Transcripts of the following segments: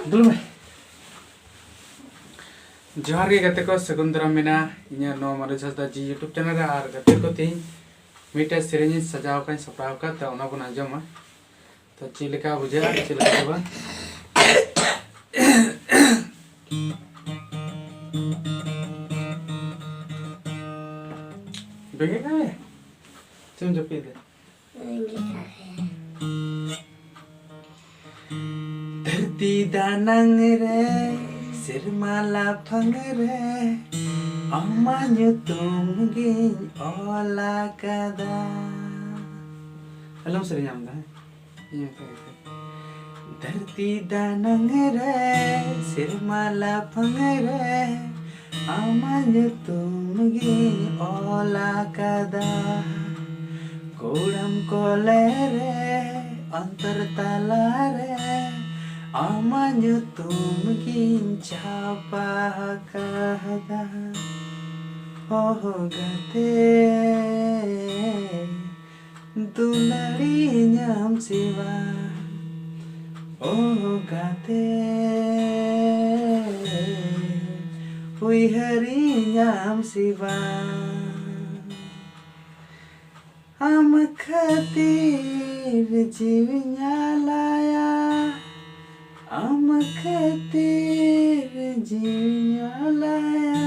dulu mah johar ge gate ko sekundra mena inya no mare jasta ji YouTube channel ar gate ko tin mita serenyi sajaw kan sapraw ka ta ona bana joma to chilika buja chilika ba bege ka chum jopi de धरती दानंग रे सिरमाला फंग रे अमान्य तुमगी ओला कदा hello sir नाम दा धरती दानंग रे सिरमाला फंग रे अमान्य तुमगी ओला कदा कोडम कोले रे अंतर तला रे अमान्य तुम गिंचापा कहदा हो गते दुलड़ी न्याम सिवा गते हुई हरी न्याम सिवा हम खतीर जीविया लाया हम खतीर जीविया लाया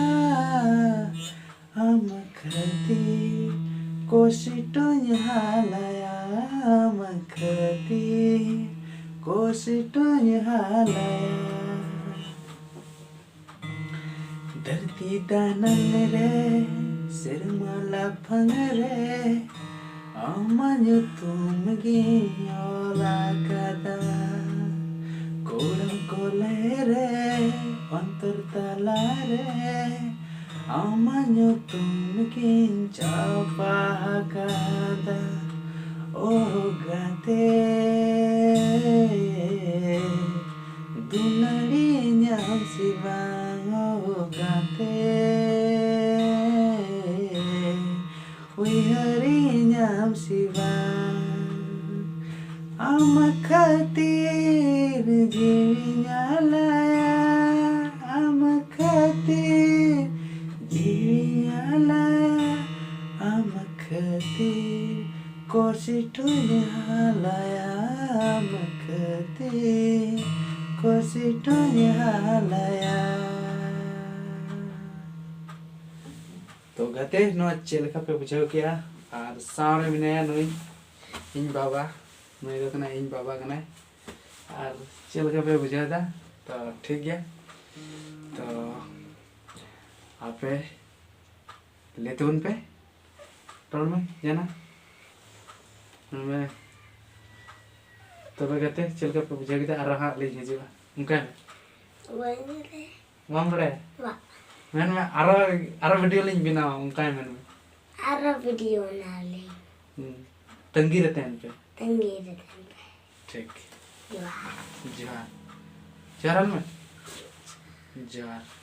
हम खतीर कोशिटो यहाँ लाया हम खतीर कोशिटो यहाँ लाया धरती दानंग रे सिरमाला फंग रे अमान्य तुम गियोला कदा कोडम कोले रे अंतर तला रे अमान्य तुम गिंचापा कदा ओ गते दुलड़ी न्याम सिवा ओ गते हरी न्याम सिवा हम खतीर जीविया लाया हम खतीर जीविया लाया हम खतीर कोशिटो यहाँ लाया हम खतीर कोशिटो यहाँ लाया तो गते नो चेलका पे बुझाव किया और सामने मिनाया नुई इन बाबा नुई तो कना इन बाबा कना और चेलका पे बुझा था तो ठीक है तो आपे लेते उन पे टोल में जाना मैं तो गते चेलका पे बुझा किया और हाँ ले जीजिए उनका वाम बड़े मैंने आरा वीडियो लिंक बिना उनका है मैंने आरा वीडियो ना ले तंगी रहते हैं पे ठीक जोहार जोहार जोहार में जोहार